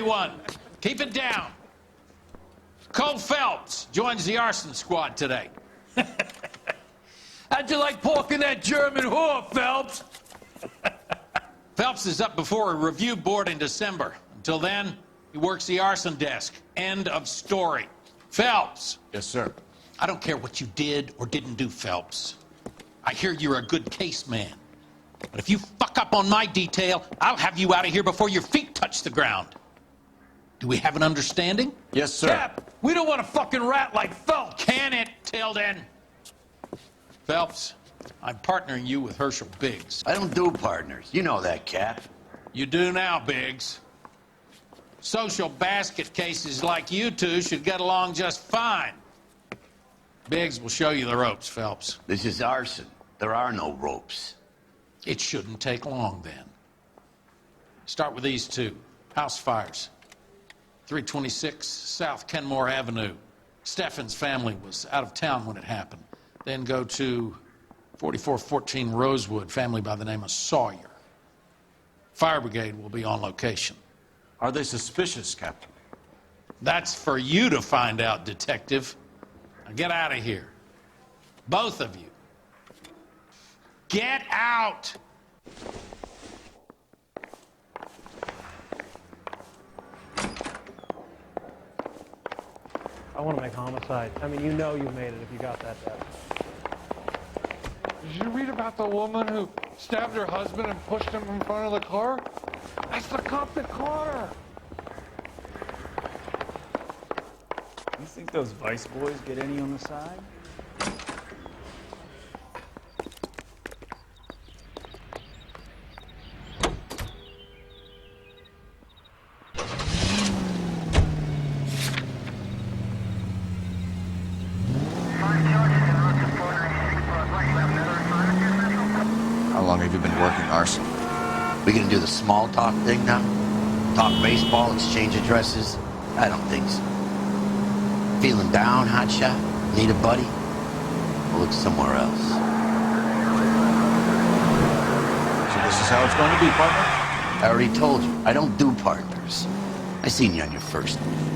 everyone. Keep it down. Cole Phelps joins the arson squad today. How'd you like porking that German whore, Phelps? Phelps is up before a review board in December. Until then, he works the arson desk. End of story. Phelps. Yes, sir. I don't care what you did or didn't do, Phelps. I hear you're a good case man. But if you fuck up on my detail, I'll have you out of here before your feet touch the ground. Do we have an understanding? Yes, sir. Cap, we don't want a fucking rat like Phelps. Can it, Tilden? Phelps, I'm partnering you with Herschel Biggs. I don't do partners. You know that, Cap. You do now, Biggs. Social basket cases like you two should get along just fine. Biggs will show you the ropes, Phelps. This is arson. There are no ropes. It shouldn't take long, then. Start with these two. House fires. 326 South Kenmore Avenue. Steffen's family was out of town when it happened. Then go to 4414 Rosewood, family by the name of Sawyer. Fire brigade will be on location. Are they suspicious, Captain? That's for you to find out, detective. Now get out of here. Both of you. Get out! I want to make homicide. I mean, you know you made it if you got that bad. Did you read about the woman who stabbed her husband and pushed him in front of the car? That's the cop that caught her. You think those Vice boys get any on the side? How long have you been working arson? We gonna do the small talk thing now? Talk baseball, exchange addresses? I don't think so. Feeling down, hotshot? Need a buddy? We'll look somewhere else. So this is how it's going to be, partner? I already told you, I don't do partners. I seen you on your first one.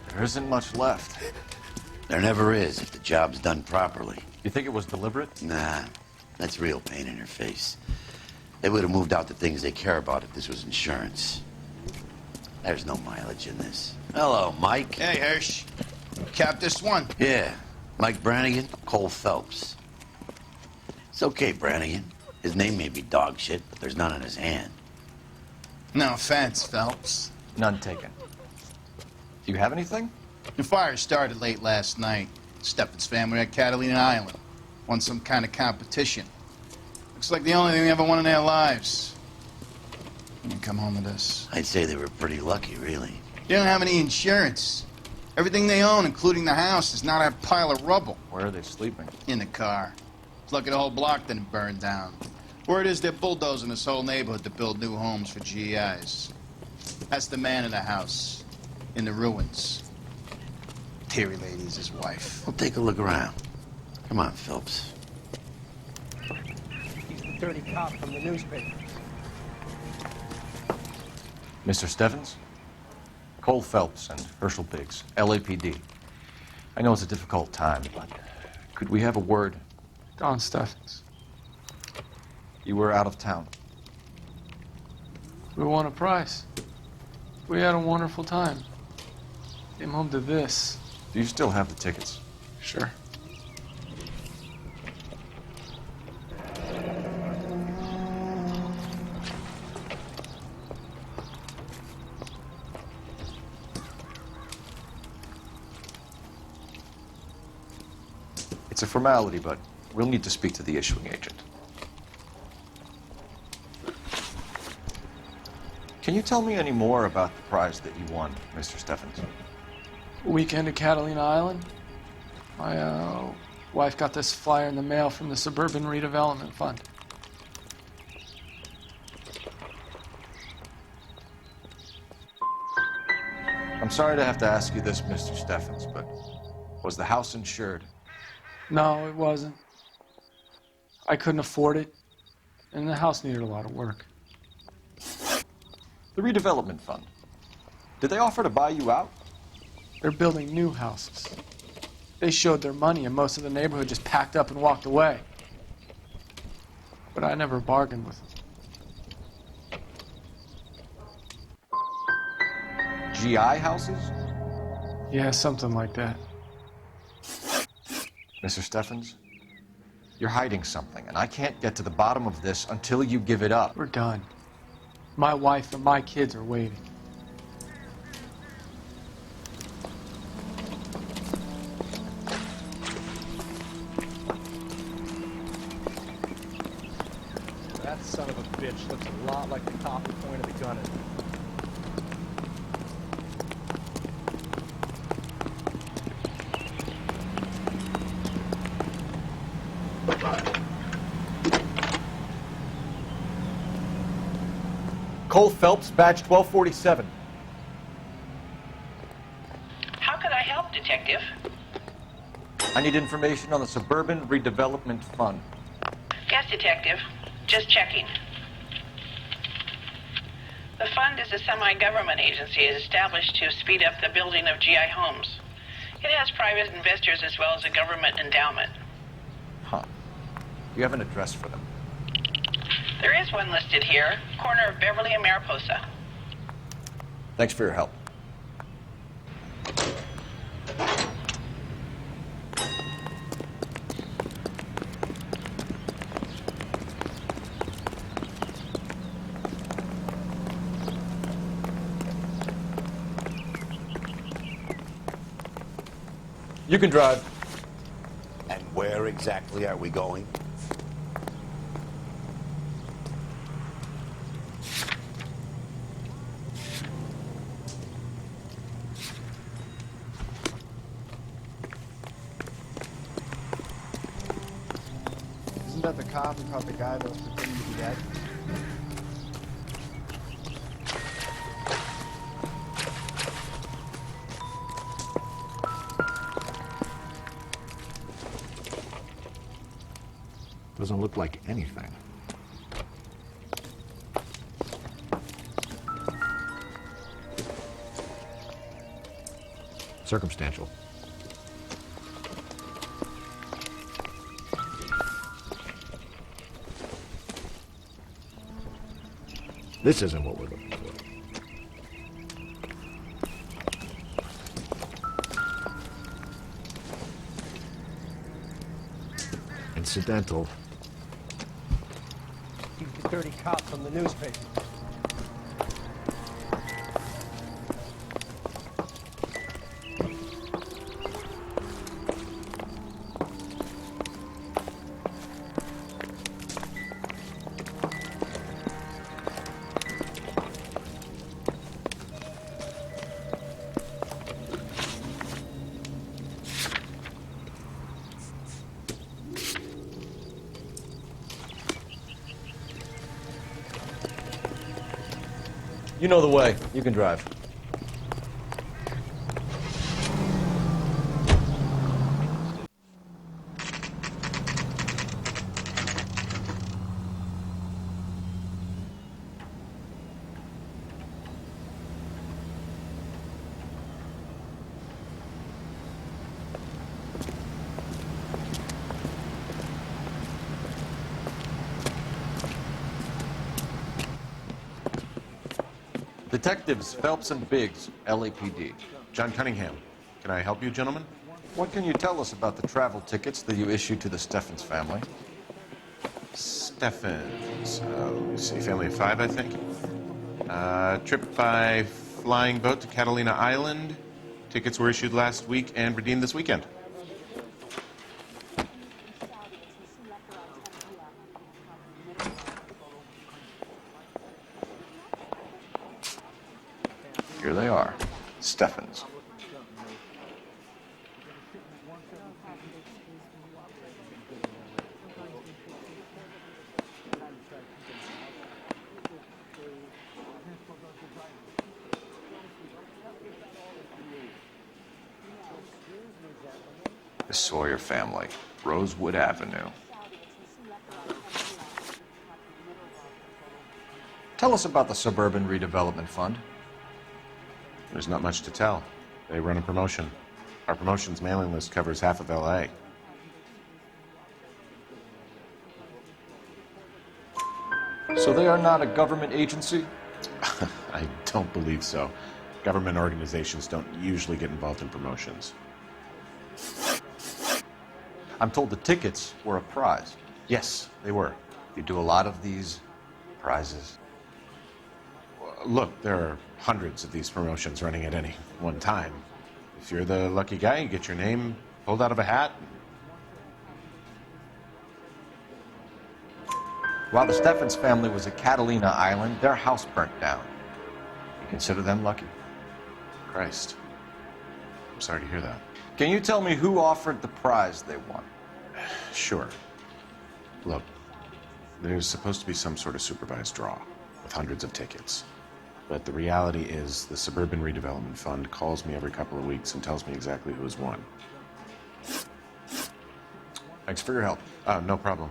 There isn't much left. There never is if the job's done properly. You think it was deliberate? Nah, that's real pain in your face. They would have moved out the things they care about if this was insurance. There's no mileage in this. Hello, Mike. Hey, Hirsch. Cap this one. Yeah, Mike Brannigan, Cole Phelps. It's okay, Brannigan. His name may be dog shit, but there's none in his hand. No offense, Phelps. None taken. Do you have anything? The fire started late last night. Steffen's family at Catalina Island. Won some kind of competition. Looks like the only thing they ever won in their lives. You can come home with us. I'd say they were pretty lucky, really. They don't have any insurance. Everything they own, including the house, is not a pile of rubble. Where are they sleeping? In the car. It's lucky the whole block didn't burn down. Word is they're bulldozing this whole neighborhood to build new homes for GIs. That's the man in the house. In the ruins. Terry Lady's his wife. We'll take a look around. Come on, Phelps. He's the dirty cop from the newspaper. Mr. Steffens? Cole Phelps and Herschel Biggs, LAPD. I know it's a difficult time, but could we have a word? Don Steffens. You were out of town. We won a prize. We had a wonderful time. Came home to this. Do you still have the tickets? Sure. It's a formality, but we'll need to speak to the issuing agent. Can you tell me any more about the prize that you won, Mr. Steffens? Weekend at Catalina Island. My wife got this flyer in the mail from the Suburban Redevelopment Fund. I'm sorry to have to ask you this, Mr. Steffens, but was the house insured? No, it wasn't. I couldn't afford it, and the house needed a lot of work. The redevelopment fund. Did they offer to buy you out? They're building new houses. They showed their money, and most of the neighborhood just packed up and walked away. But I never bargained with them. GI houses? Yeah, something like that. Mr. Steffens, you're hiding something, and I can't get to the bottom of this until you give it up. We're done. My wife and my kids are waiting. That son of a bitch looks a lot like the cop who pointed the gun at me. Cole Phelps, badge 1247. How can I help, Detective? I need information on the Suburban Redevelopment Fund. Yes, Detective. Just checking. The fund is a semi-government agency established to speed up the building of GI homes. It has private investors as well as a government endowment. Huh. Do you have an address for them? There is one listed here, corner of Beverly and Mariposa. Thanks for your help. You can drive. And where exactly are we going? Isn't that the cop who caught the guy that was pretending to be dead? Doesn't look like anything. Circumstantial. This isn't what we're looking for. Incidental. He's the dirty cop from the newspaper. You know the way. You can drive. Detectives Phelps and Biggs, LAPD. John Cunningham. Can I help you, gentlemen? What can you tell us about the travel tickets that you issued to the Steffens family? Steffens. Let me see. Family of 5, I think. Trip by flying boat to Catalina Island. Tickets were issued last week and redeemed this weekend. Here they are. Steffens. The Sawyer family, Rosewood Avenue. Tell us about the Suburban Redevelopment Fund. There's not much to tell. They run a promotion. Our promotion's mailing list covers half of L.A. So they are not a government agency? I don't believe so. Government organizations don't usually get involved in promotions. I'm told the tickets were a prize. Yes, they were. You do a lot of these prizes. Look, there are hundreds of these promotions running at any one time. If you're the lucky guy, you get your name pulled out of a hat. While the Steffens family was at Catalina Island, their house burnt down. You consider them lucky? Christ. I'm sorry to hear that. Can you tell me who offered the prize they won? Sure. Look, there's supposed to be some sort of supervised draw with hundreds of tickets. But the reality is the Suburban Redevelopment Fund calls me every couple of weeks and tells me exactly who has won. Thanks for your help. No problem.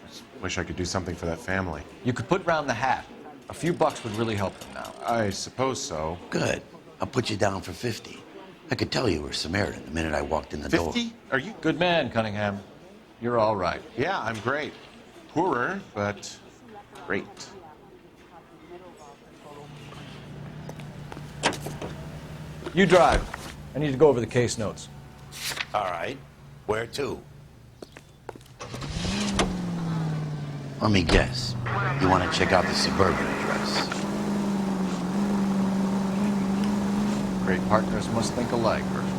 Just wish I could do something for that family. You could put round the hat. A few bucks would really help them now. I suppose so. Good. I'll put you down for 50. I could tell you were Samaritan the minute I walked in the door. 50? Are you? Good man, Cunningham. You're all right. Yeah, I'm great. Poorer, but great. You drive. I need to go over the case notes. All right. Where to? Let me guess. You want to check out the Suburban address? Great partners must think alike, Herschel.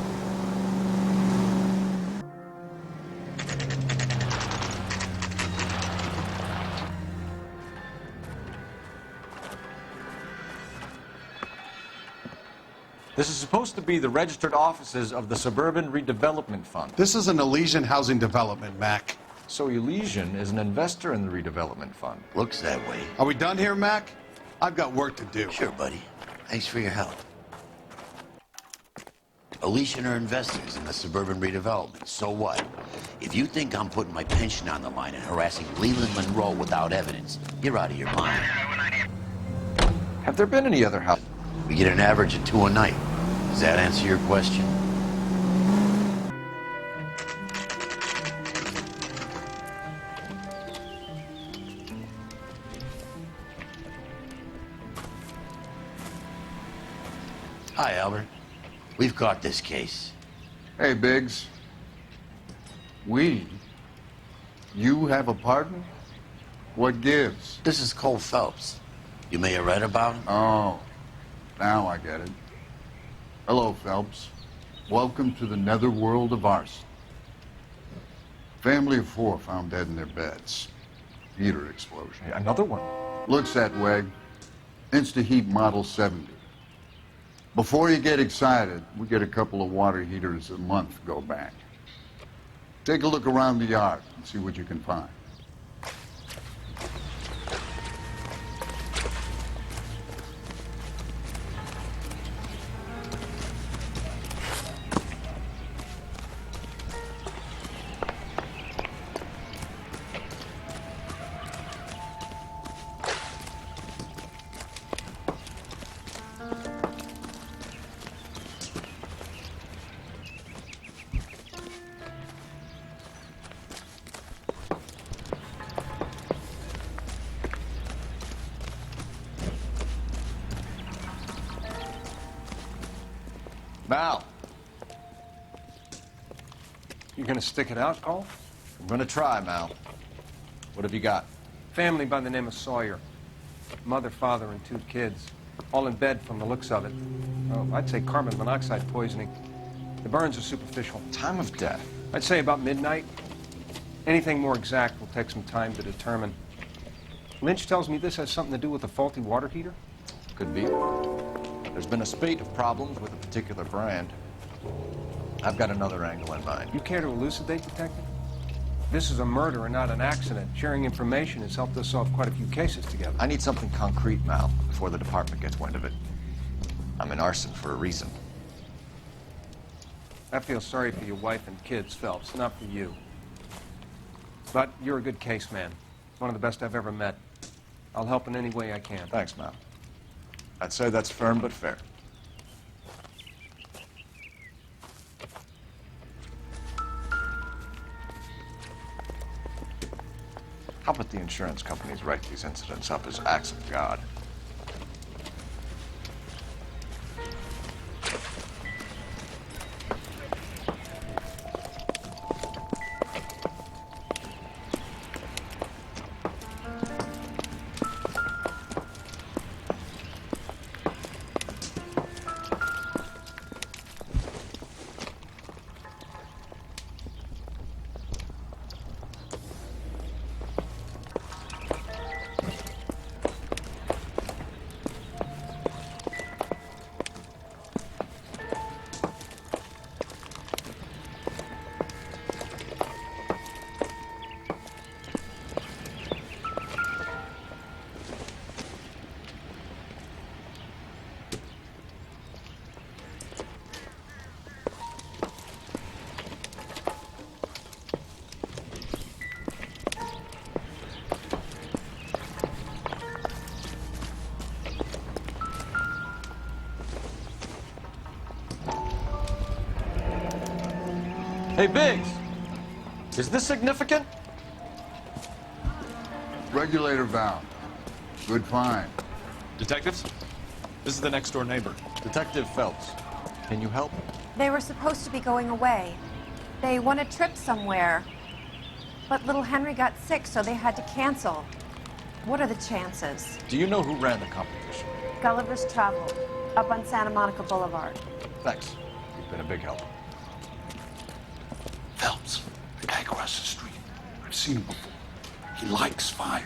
This is supposed to be the registered offices of the Suburban Redevelopment Fund. This is an Elysian housing development, Mac. So Elysian is an investor in the redevelopment fund. Looks that way. Are we done here, Mac? I've got work to do. Sure, buddy. Thanks for your help. Elysian are investors in the Suburban Redevelopment. So what? If you think I'm putting my pension on the line and harassing Leland Monroe without evidence, you're out of your mind. Have there been any other houses? We get an average of 2 a night. Does that answer your question? Hi, Albert. We've caught this case. Hey, Biggs. You have a partner? What gives? This is Cole Phelps. You may have read about him. Oh, now I get it. Hello, Phelps. Welcome to the netherworld of arson. Family of 4 found dead in their beds. Heater explosion. Another one. Looks that way. Insta-Heat Model 70. Before you get excited, we get a couple of water heaters a month go back. Take a look around the yard and see what you can find. Mal, You gonna stick it out, Cole? I'm gonna try, Mal. What have you got? Family by the name of Sawyer. Mother, father, and 2 kids. All in bed from the looks of it. Oh, I'd say carbon monoxide poisoning. The burns are superficial. Time of death? I'd say about midnight. Anything more exact will take some time to determine. Lynch tells me this has something to do with a faulty water heater. Could be. There's been a spate of problems with a particular brand. I've got another angle in mind. You care to elucidate, Detective? This is a murder and not an accident. Sharing information has helped us solve quite a few cases together. I need something concrete, Mal, before the department gets wind of it. I'm in arson for a reason. I feel sorry for your wife and kids, Phelps, not for you. But you're a good case man. One of the best I've ever met. I'll help in any way I can. Thanks, Mal. I'd say that's firm but fair. How about the insurance companies write these incidents up as acts of God? Hey, Biggs! Is this significant? Regulator valve. Good find. Detectives? This is the next door neighbor. Detective Phelps. Can you help? They were supposed to be going away. They won a trip somewhere. But little Henry got sick, so they had to cancel. What are the chances? Do you know who ran the competition? Gulliver's Travel, up on Santa Monica Boulevard. Thanks. You've been a big help. Phelps, the guy across the street. I've seen him before. He likes fire.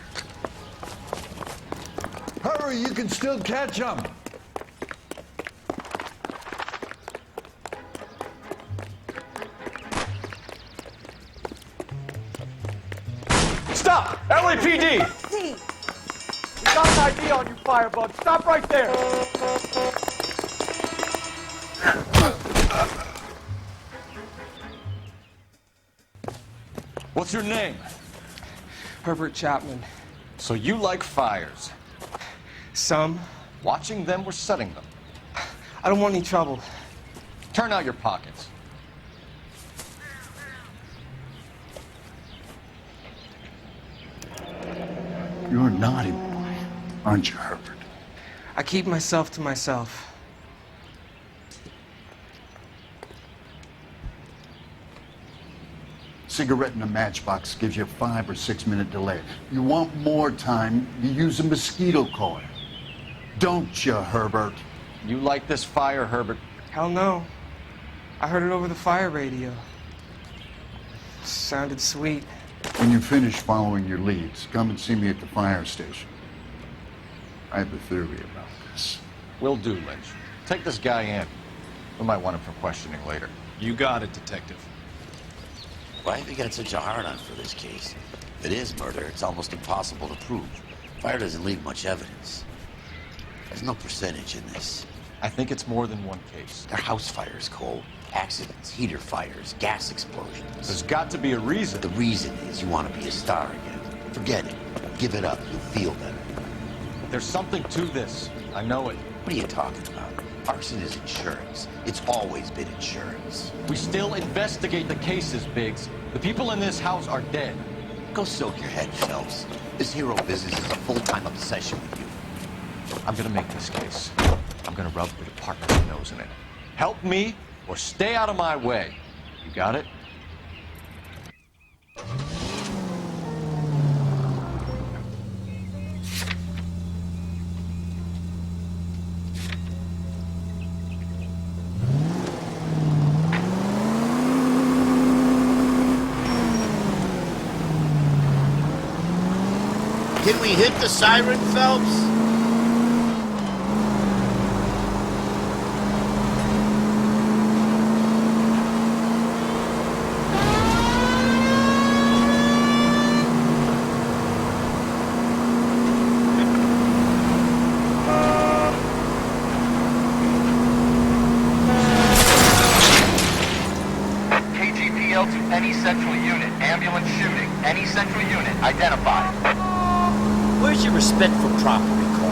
Hurry, you can still catch him. Stop! LAPD! See, We got an ID on you, Firebug. Stop right there. What's your name? Herbert Chapman. So you like fires. Some. Watching them or setting them? I don't want any trouble. Turn out your pockets. You're a naughty boy, aren't you, Herbert? I keep myself to myself. Cigarette in a matchbox gives you a 5 or 6 minute delay. You want more time, you use a mosquito coil. Don't you, Herbert? You like this fire, Herbert? Hell no. I heard it over the fire radio. Sounded sweet. When you finish following your leads, come and see me at the fire station. I have a theory about this. Will do, Lynch. Take this guy in. We might want him for questioning later. You got it, Detective. Why have you got such a hard-on for this case? If it is murder, it's almost impossible to prove. Fire doesn't leave much evidence. There's no percentage in this. I think it's more than one case. They're house fires, Cole. Accidents, heater fires, gas explosions. There's got to be a reason. The reason is you want to be a star again. Forget it. Give it up. You'll feel better. There's something to this. I know it. What are you talking about? Arson is insurance. It's always been insurance. We still investigate the cases, Biggs. The people in this house are dead. Go soak your head, Phelps. This hero business is a full-time obsession with you. I'm gonna make this case. I'm gonna rub the department's nose in it. Help me or stay out of my way. You got it? Can we hit the siren, Phelps? Any central unit, ambulance shooting. Any central unit, identified. Where's your respect for property, Cole?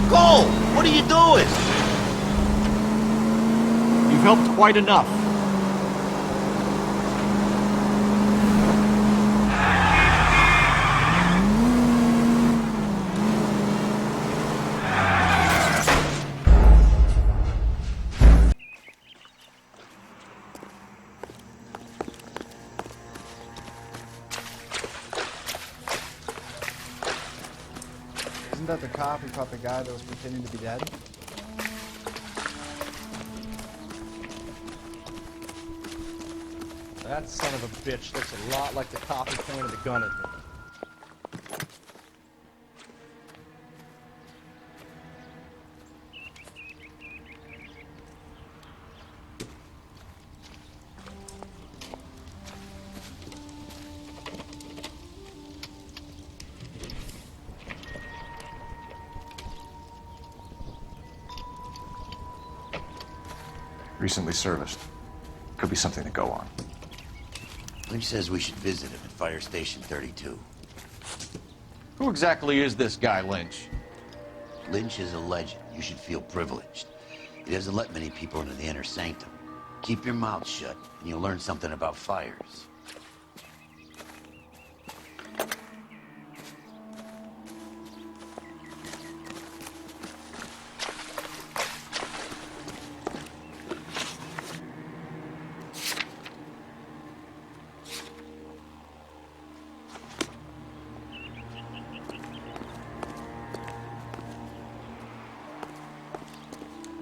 Cole, what are you doing? You've helped quite enough. Isn't that the cop who caught the guy that was pretending to be dead? That son of a bitch looks a lot like the cop who pointed the gun at me. Recently serviced. Could be something to go on. Lynch says we should visit him at Fire Station 32. Who exactly is this guy, Lynch? Lynch is a legend. You should feel privileged. He doesn't let many people into the inner sanctum. Keep your mouth shut, and you'll learn something about fires.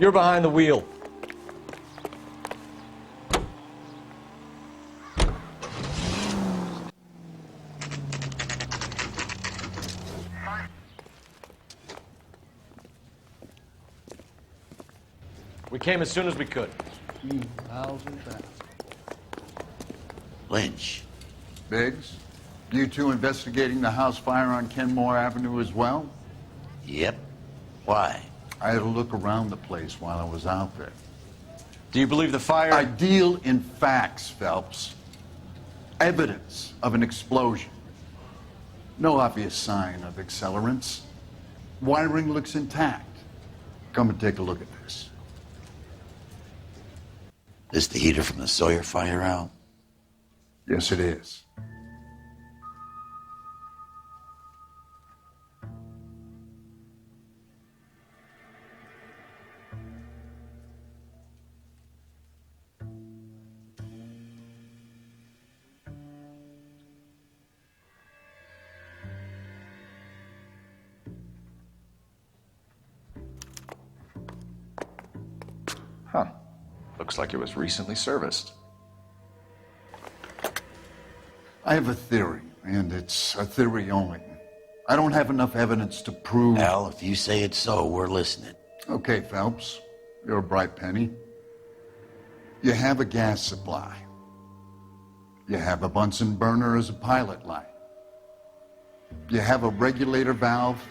You're behind the wheel. We came as soon as we could. 1,000. Lynch. Biggs, you two investigating the house fire on Kenmore Avenue as well? Yep. Why? I had a look around the place while I was out there. Do you believe the fire? I deal in facts, Phelps. Evidence of an explosion. No obvious sign of accelerants. Wiring looks intact. Come and take a look at this. This the heater from the Sawyer fire, Al? Yes, it is. Huh. Looks like it was recently serviced. I have a theory, and it's a theory only. I don't have enough evidence to prove... Al, if you say it's so, we're listening. Okay, Phelps. You're a bright penny. You have a gas supply. You have a Bunsen burner as a pilot light. You have a regulator valve,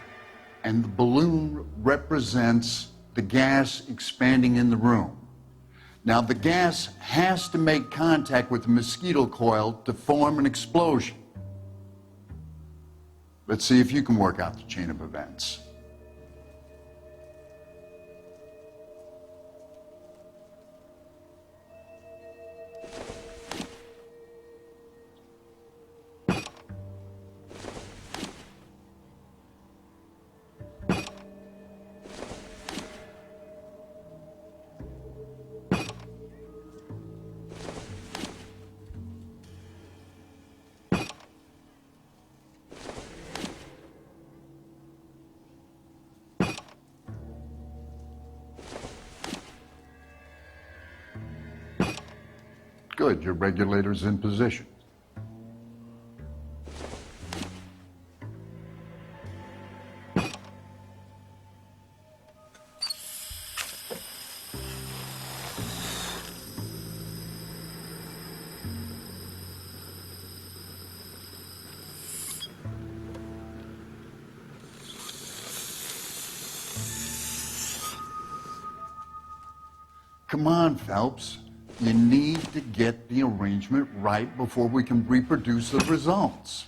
and the balloon represents the gas expanding in the room. Now, the gas has to make contact with the mosquito coil to form an explosion. Let's see if you can work out the chain of events. Good, your regulator's in position. Come on, Phelps. You need to get the arrangement right before we can reproduce the results.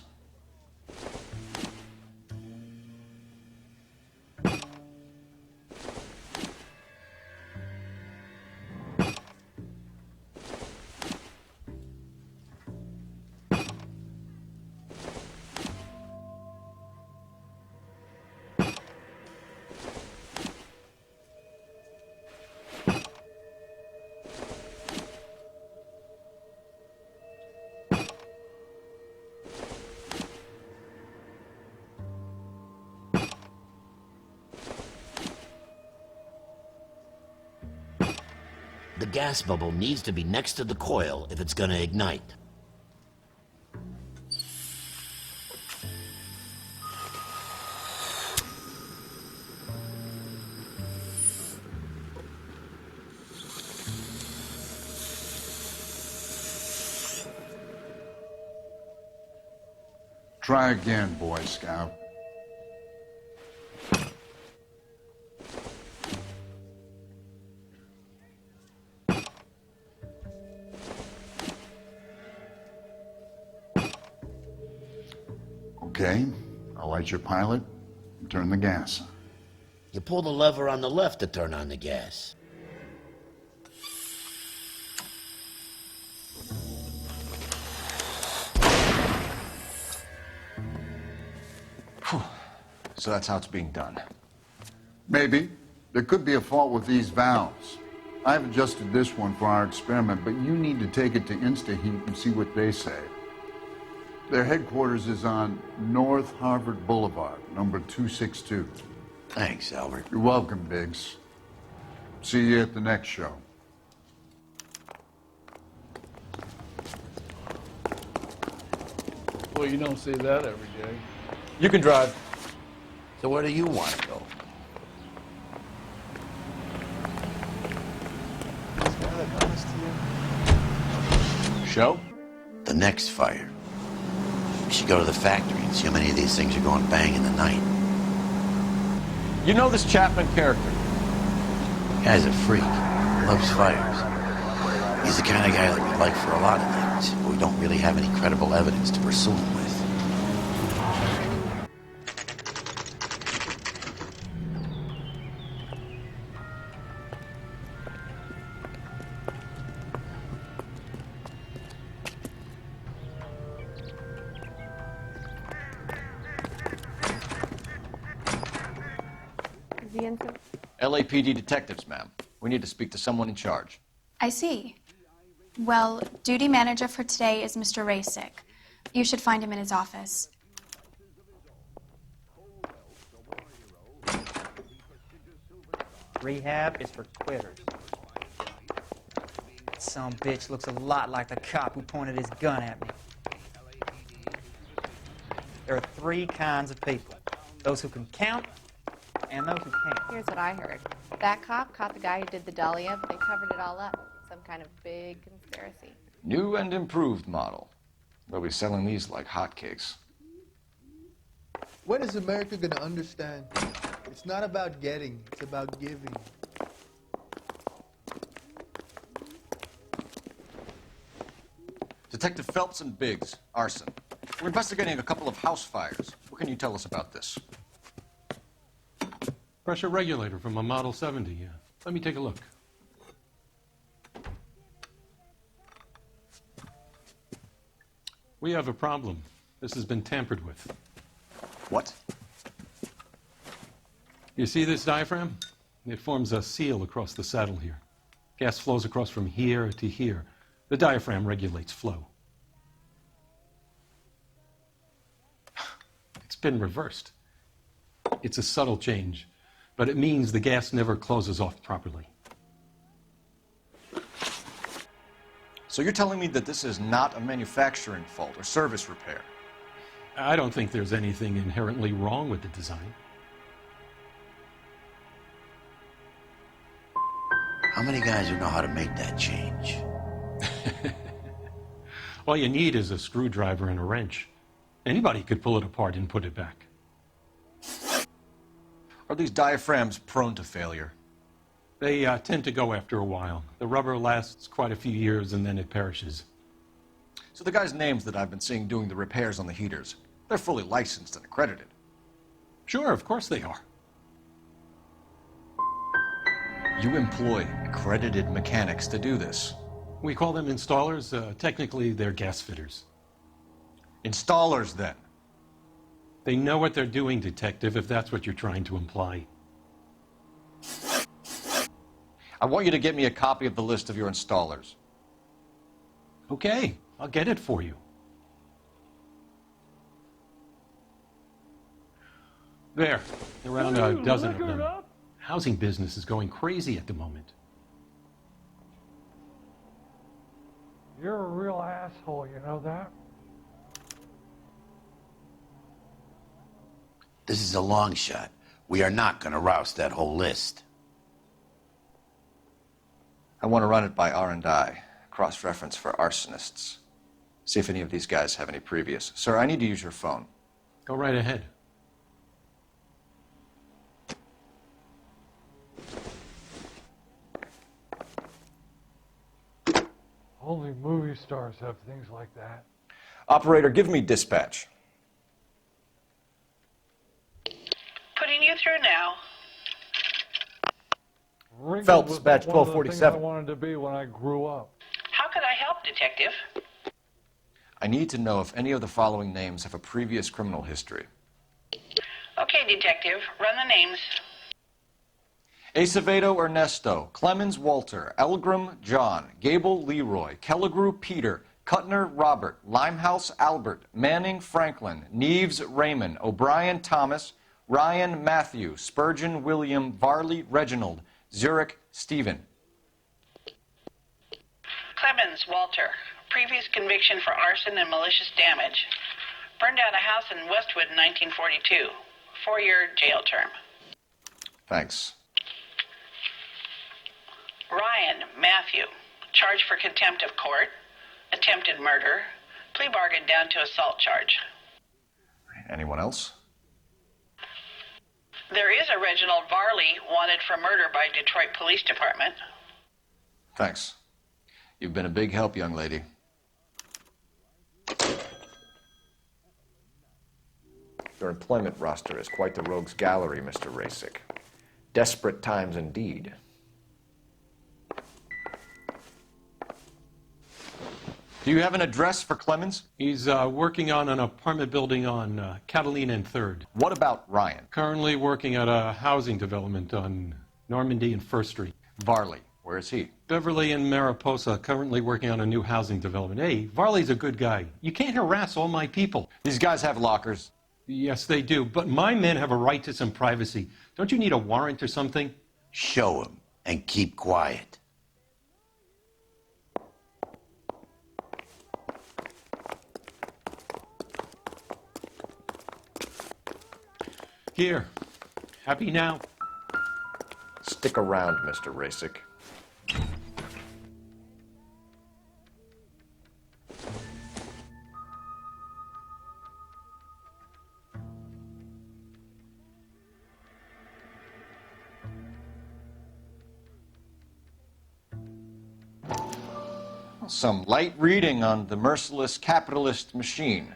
The gas bubble needs to be next to the coil if it's gonna ignite. Try again, Boy Scout. Okay, I'll light your pilot and turn the gas. You pull the lever on the left to turn on the gas. So that's how it's being done. Maybe. There could be a fault with these valves. I've adjusted this one for our experiment, but you need to take it to InstaHeat and see what they say. Their headquarters is on North Harvard Boulevard, number 262. Thanks, Albert. You're welcome, Biggs. See you at the next show. Well, you don't see that every day. You can drive. So where do you want to go? Show? The next fire. We should go to the factory and see how many of these things are going bang in the night. You know this Chapman character? Guy's a freak. Loves fires. He's the kind of guy that we'd like for a lot of things, but we don't really have any credible evidence to pursue him with. LAPD detectives, ma'am. We need to speak to someone in charge. I see. Well, duty manager for today is Mr. Rasick. You should find him in his office. Rehab is for quitters. Some bitch looks a lot like the cop who pointed his gun at me. There are three kinds of people. Those who can count and those who can't. Here's what I heard. That cop caught the guy who did the Dahlia, but they covered it all up. Some kind of big conspiracy. New and improved model. They'll be selling these like hotcakes. When is America going to understand? It's not about getting, it's about giving. Detective Phelps and Biggs, arson. We're investigating a couple of house fires. What can you tell us about this? Pressure regulator from a Model 70, yeah. Let me take a look. We have a problem. This has been tampered with. What? You see this diaphragm? It forms a seal across the saddle here. Gas flows across from here to here. The diaphragm regulates flow. It's been reversed. It's a subtle change, but it means the gas never closes off properly. So you're telling me that this is not a manufacturing fault or service repair? I don't think there's anything inherently wrong with the design. How many guys who know how to make that change? All you need is a screwdriver and a wrench. Anybody could pull it apart and put it back. Are these diaphragms prone to failure? They tend to go after a while. The rubber lasts quite a few years and then it perishes. So the guys' names that I've been seeing doing the repairs on the heaters, they're fully licensed and accredited. Sure, of course they are. You employ accredited mechanics to do this. We call them installers. Technically, they're gas fitters. Installers, then? They know what they're doing, Detective, if that's what you're trying to imply. I want you to get me a copy of the list of your installers. Okay, I'll get it for you. There, around a dozen of them. Housing business is going crazy at the moment. You're a real asshole, you know that? This is a long shot. We are not going to roust that whole list. I want to run it by R&I, cross-reference for arsonists. See if any of these guys have any previous. Sir, I need to use your phone. Go right ahead. Only movie stars have things like that. Operator, give me dispatch. Putting you through now. Ringo Phelps, was badge one of the things I 1247. wanted to be when I grew up. How could I help, Detective? I need to know if any of the following names have a previous criminal history. Okay, Detective, run the names. Acevedo Ernesto, Clemens Walter, Elgram John, Gable Leroy, Kelligrew Peter, Cutner Robert, Limehouse Albert, Manning Franklin, Neves Raymond, O'Brien Thomas, Ryan Matthew, Spurgeon William, Varley Reginald, Zurich Stephen. Clemens Walter, previous conviction for arson and malicious damage. Burned down a house in Westwood in 1942. 4-year jail term. Thanks. Ryan Matthew, charged for contempt of court, attempted murder, plea bargain down to assault charge. Anyone else? There is a Reginald Varley wanted for murder by Detroit Police Department. Thanks. You've been a big help, young lady. Your employment roster is quite the rogues gallery, Mr. Rasick. Desperate times indeed. Do you have an address for Clemens? He's working on an apartment building on Catalina and 3rd. What about Ryan? Currently working at a housing development on Normandy and 1st Street. Varley, where is he? Beverly and Mariposa, currently working on a new housing development. Hey, Varley's a good guy. You can't harass all my people. These guys have lockers. Yes, they do, but my men have a right to some privacy. Don't you need a warrant or something? Show him and keep quiet. Here. Happy now? Stick around, Mr. Rasick. Some light reading on the merciless capitalist machine.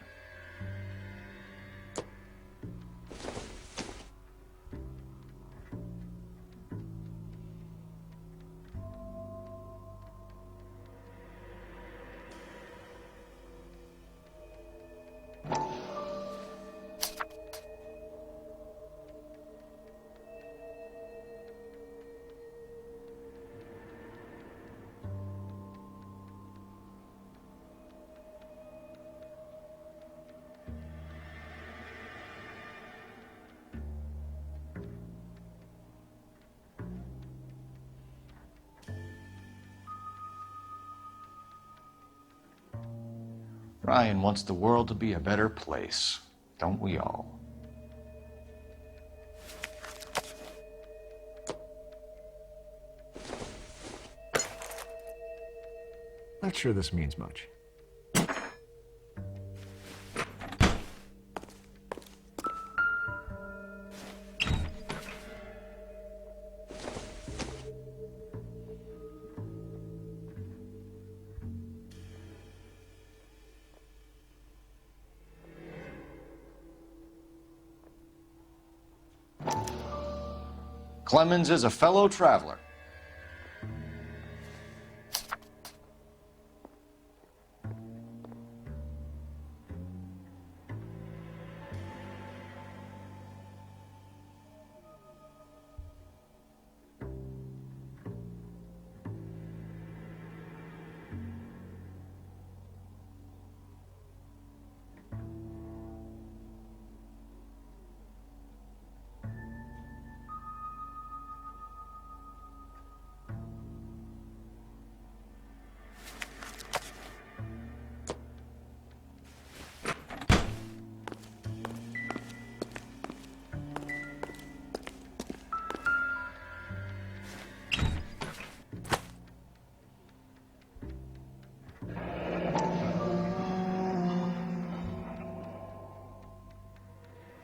Ryan wants the world to be a better place, don't we all? Not sure this means much. Clemens is a fellow traveler.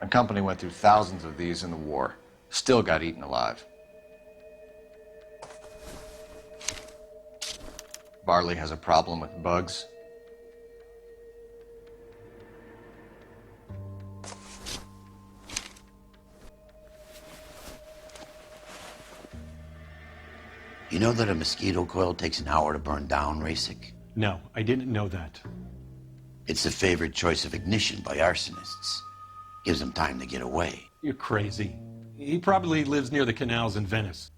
My company went through thousands of these in the war. Still got eaten alive. Varley has a problem with bugs. You know that a mosquito coil takes an hour to burn down, Rasik? No, I didn't know that. It's the favored choice of ignition by arsonists. Gives them time to get away. You're crazy. He probably lives near the canals in Venice.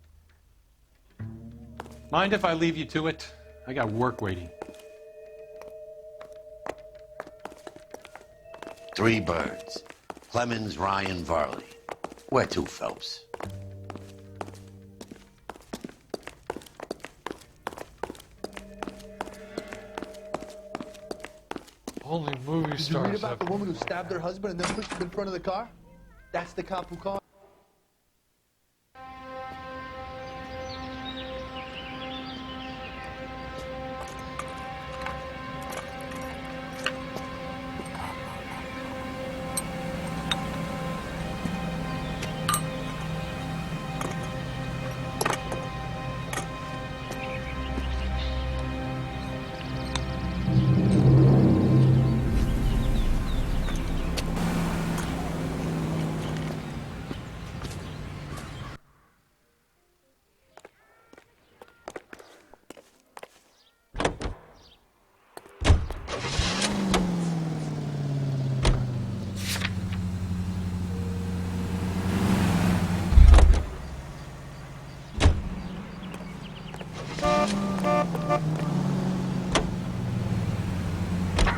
Mind if I leave you to it? I got work waiting. 3 birds. Clemens, Ryan, Varley. Where to, Phelps? Only movie Did you stars read about have... the woman who stabbed her husband and then pushed him in front of the car? That's the cop who caught.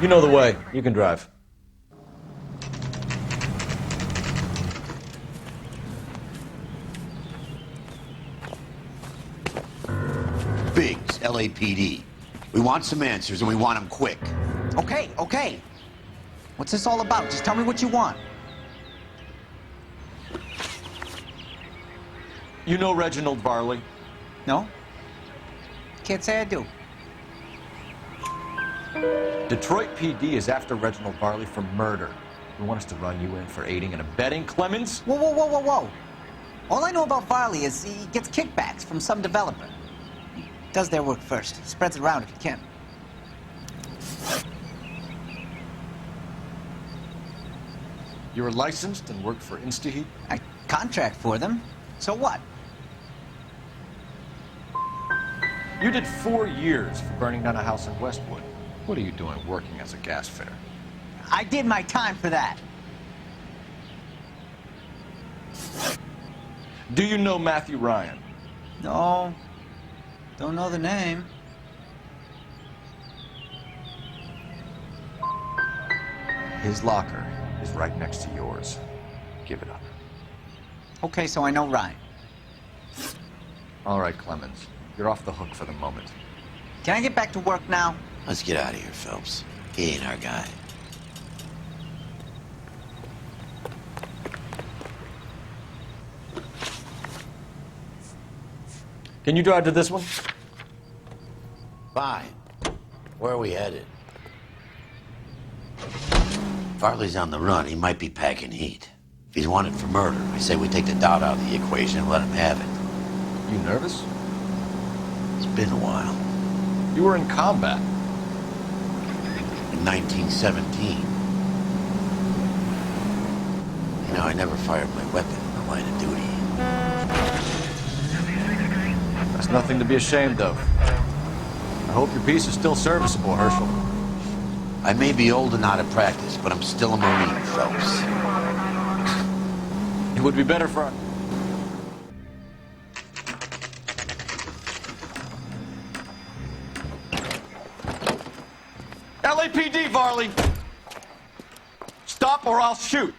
You know the way. You can drive. Biggs, LAPD. We want some answers and we want them quick. Okay, okay. What's this all about? Just tell me what you want. You know Reginald Varley? No? Can't say I do. Detroit PD is after Reginald Varley for murder. You want us to run you in for aiding and abetting Clemens? Whoa, whoa, whoa, whoa, whoa. All I know about Varley is he gets kickbacks from some developer. He does their work first. Spreads it around if he can. You were licensed and worked for InstaHeat? I contract for them. So what? You did 4 years for burning down a house in Westwood. What are you doing working as a gas fitter? I did my time for that. Do you know Matthew Ryan? No. Don't know the name. His locker is right next to yours. Give it up. Okay, so I know Ryan. All right, Clemens. You're off the hook for the moment. Can I get back to work now? Let's get out of here, Phelps. He ain't our guy. Can you drive to this one? Fine. Where are we headed? Varley's on the run. He might be packing heat. If he's wanted for murder, I say we take the doubt out of the equation and let him have it. You nervous? It's been a while. You were in combat. In 1917. You know, I never fired my weapon in the line of duty. It's nothing to be ashamed of. I hope your piece is still serviceable, Herschel. I may be old and out of practice, but I'm still a Marine, Phelps. It would be better for... LAPD, Varley! Stop or I'll shoot!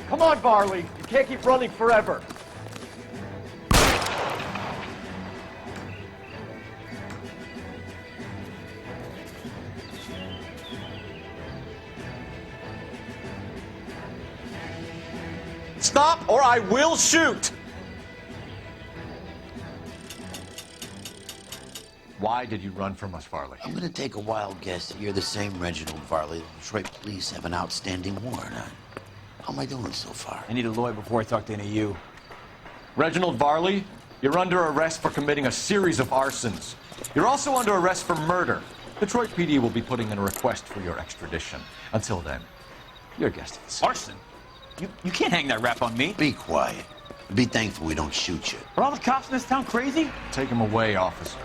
Come on, Varley. You can't keep running forever. Stop or I will shoot! Why did you run from us, Varley? I'm gonna take a wild guess that you're the same Reginald Varley the Detroit police have an outstanding warrant on. How am I doing so far? I need a lawyer before I talk to any of you. Reginald Varley, you're under arrest for committing a series of arsons. You're also under arrest for murder. Detroit PD will be putting in a request for your extradition. Until then, your guest is... Arson? You can't hang that rap on me. Be quiet. Be thankful we don't shoot you. Are all the cops in this town crazy? Take him away, officer.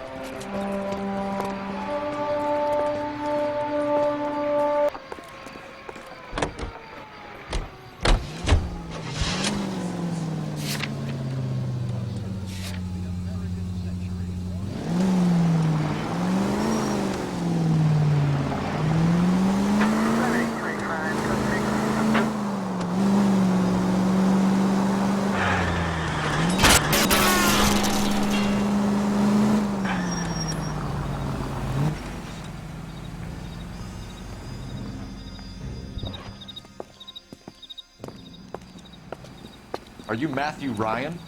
Are you Matthew Ryan?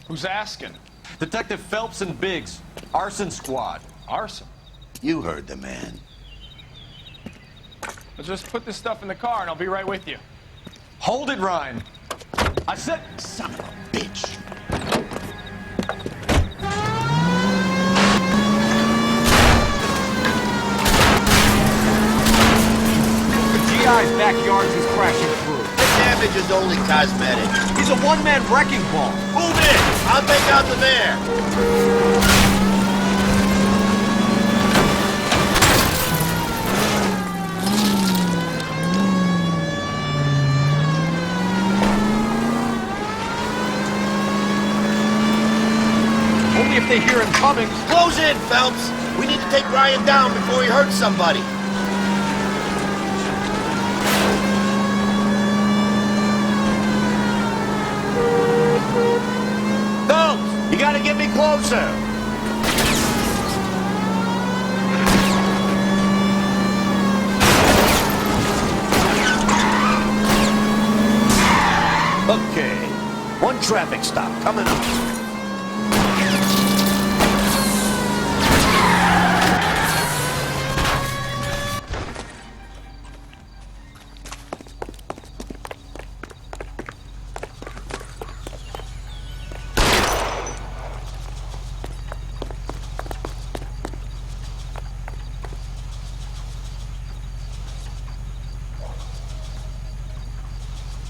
Who's asking? Detective Phelps and Biggs, arson squad. Arson? You heard the man. Let's just put this stuff in the car and I'll be right with you. Hold it, Ryan. I said... Son of a bitch. The GI's backyards he's crashing through. Damage is only cosmetic. He's a one-man wrecking ball. Move in! I'll take out the mayor! Only if they hear him coming. Close in, Phelps! We need to take Ryan down before he hurts somebody. Phelps, you gotta get me closer. Okay, one traffic stop coming up.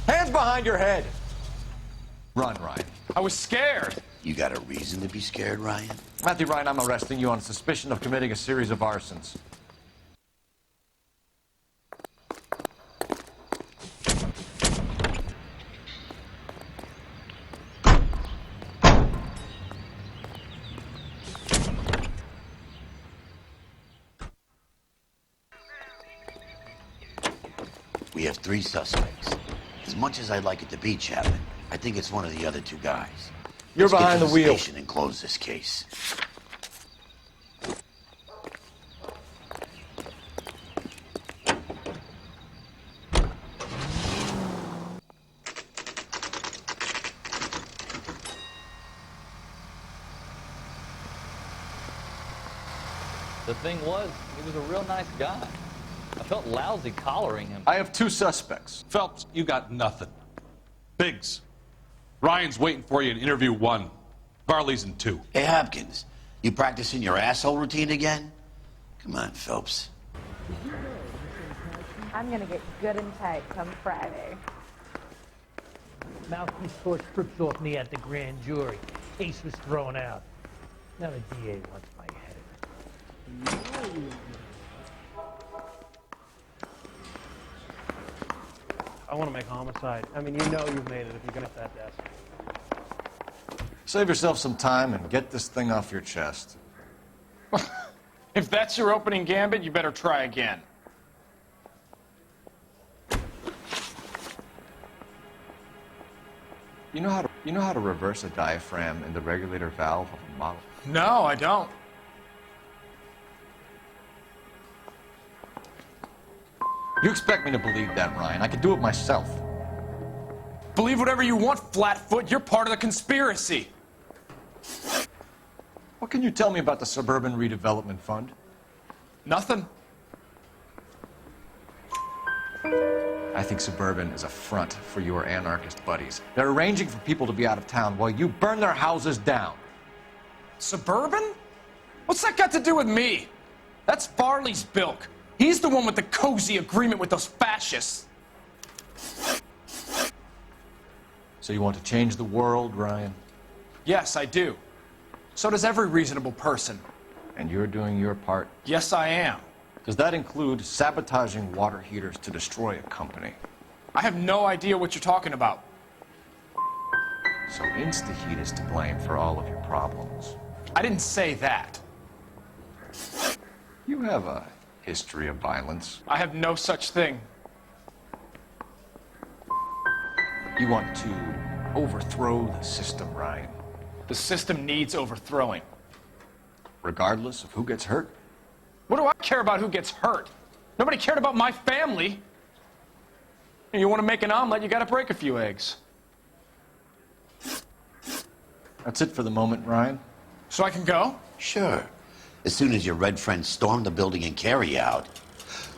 Hands behind your head. Run, Ryan. I was scared. You got a reason to be scared, Ryan? Matthew Ryan, I'm arresting you on suspicion of committing a series of arsons. We have 3 suspects. As much as I'd like it to be Chapman, I think it's one of the other 2 guys. You're Let's behind get the to wheel. Station and close this case. The thing was, he was a real nice guy. I felt lousy collaring him. I have 2 suspects. Phelps, you got nothing. Biggs, Ryan's waiting for you in interview 1. Varley's in 2. Hey, Hopkins, you practicing your asshole routine again? Come on, Phelps. I'm gonna get good and tight come Friday. Mouthpiece tore strips off me at the grand jury. Case was thrown out. Now the DA wants my head. I want to make homicide. I mean, you know you've made it if you're going to hit that desk. Save yourself some time and get this thing off your chest. If that's your opening gambit, you better try again. You know how to reverse a diaphragm in the regulator valve of a model? No, I don't. You expect me to believe that, Ryan? I can do it myself. Believe whatever you want, Flatfoot. You're part of the conspiracy. What can you tell me about the Suburban Redevelopment Fund? Nothing. I think Suburban is a front for your anarchist buddies. They're arranging for people to be out of town while you burn their houses down. Suburban? What's that got to do with me? That's Farley's bilk. He's the one with the cozy agreement with those fascists. So you want to change the world, Ryan? Yes, I do. So does every reasonable person. And you're doing your part? Yes, I am. Does that include sabotaging water heaters to destroy a company? I have no idea what you're talking about. So InstaHeat is to blame for all of your problems. I didn't say that. You have a history of violence. I have no such thing. You want to overthrow the system, Ryan. The system needs overthrowing. Regardless of who gets hurt? What do I care about who gets hurt? Nobody cared about my family. You want to make an omelet, you got to break a few eggs. That's it for the moment, Ryan. So I can go? Sure. As soon as your red friends storm the building and carry out,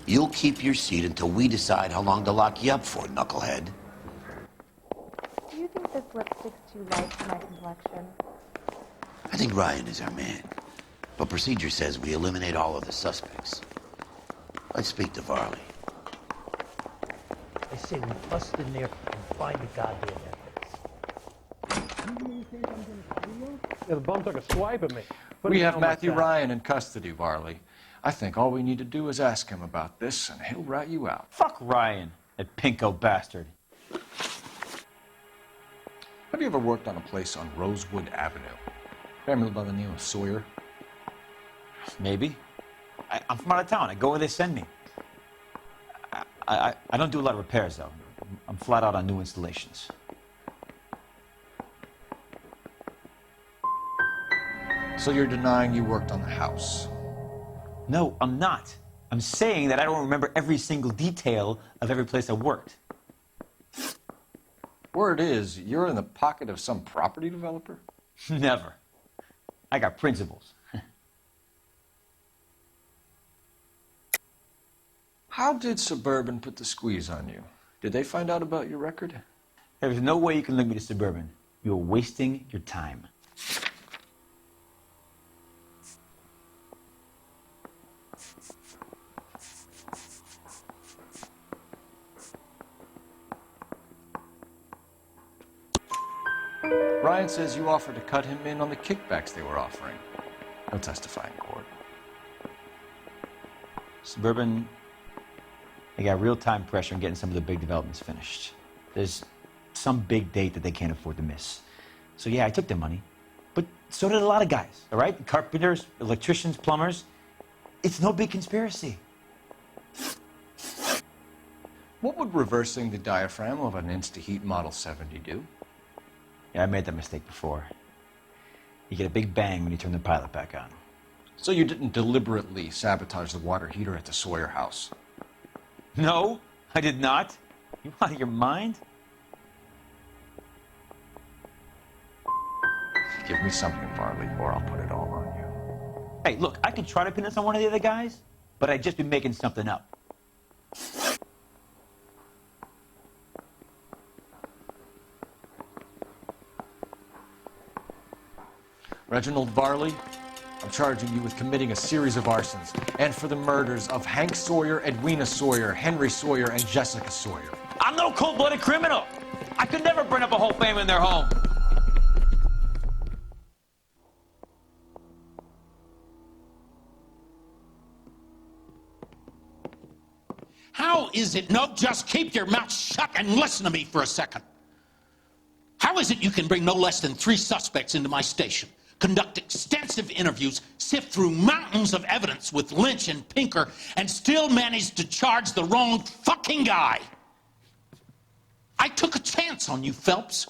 you'll keep your seat until we decide how long to lock you up for, knucklehead. Do you think this lipstick's too light for my complexion? I think Ryan is our man. But procedure says we eliminate all of the suspects. Let's speak to Varley. I say we bust in there and find the goddamn evidence. Yeah, the bum took a swipe at me. Put We him have down like Matthew that. Ryan in custody, Varley. I think all we need to do is ask him about this, and he'll rat you out. Fuck Ryan, that pinko bastard. Have you ever worked on a place on Rosewood Avenue? Family by the name of Sawyer? Maybe. I'm from out of town. I go where they send me. I don't do a lot of repairs, though. I'm flat out on new installations. So you're denying you worked on the house? No, I'm not. I'm saying that I don't remember every single detail of every place I worked. Word is, you're in the pocket of some property developer? Never. I got principles. How did Suburban put the squeeze on you? Did they find out about your record? There's no way you can link me to Suburban. You're wasting your time. Ryan says you offered to cut him in on the kickbacks they were offering. He'll testify in court. Suburban, they got real time pressure on getting some of the big developments finished. There's some big date that they can't afford to miss. So yeah, I took their money, but so did a lot of guys, all right? Carpenters, electricians, plumbers. It's no big conspiracy. What would reversing the diaphragm of an InstaHeat Model 70 do? Yeah, I made that mistake before. You get a big bang when you turn the pilot back on. So you didn't deliberately sabotage the water heater at the Sawyer house? No, I did not. You out of your mind? Give me something, Varley, or I'll put it all on you. Hey, look, I could try to pin this on one of the other guys, but I'd just be making something up. Reginald Varley, I'm charging you with committing a series of arsons and for the murders of Hank Sawyer, Edwina Sawyer, Henry Sawyer, and Jessica Sawyer. I'm no cold-blooded criminal. I could never burn up a whole family in their home. How is it? No, just keep your mouth shut and listen to me for a second. How is it you can bring no less than 3 suspects into my station, conduct extensive interviews, sift through mountains of evidence with Lynch and Pinker, and still manage to charge the wrong fucking guy? I took a chance on you, Phelps.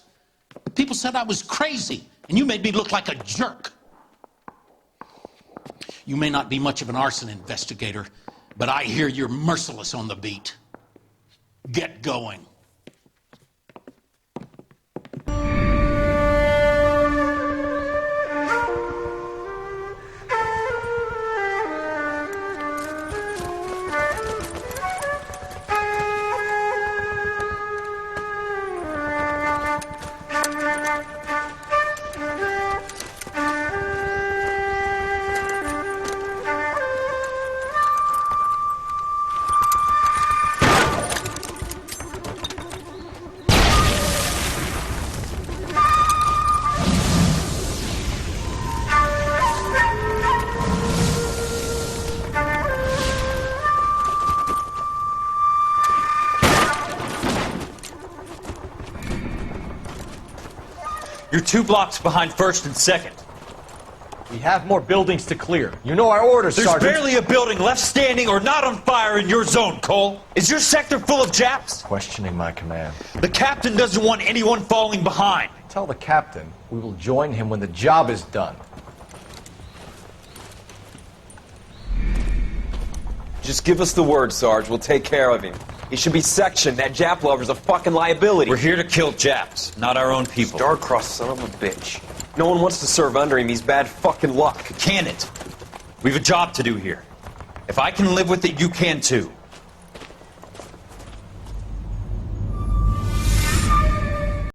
People said I was crazy, and you made me look like a jerk. You may not be much of an arson investigator, but I hear you're merciless on the beat. Get going. You're 2 blocks behind 1st and 2nd. We have more buildings to clear. You know our orders, There's Sergeant. barely a building left standing or not on fire in your zone, Cole. Is your sector full of Japs? Questioning my command. The captain doesn't want anyone falling behind. Tell the captain we will join him when the job is done. Just give us the word, Sarge. We'll take care of him. He should be sectioned. That Jap lover's a fucking liability. We're here to kill Japs, not our own people. Star-crossed son of a bitch. No one wants to serve under him. He's bad fucking luck. Can it? We've a job to do here. If I can live with it, you can too.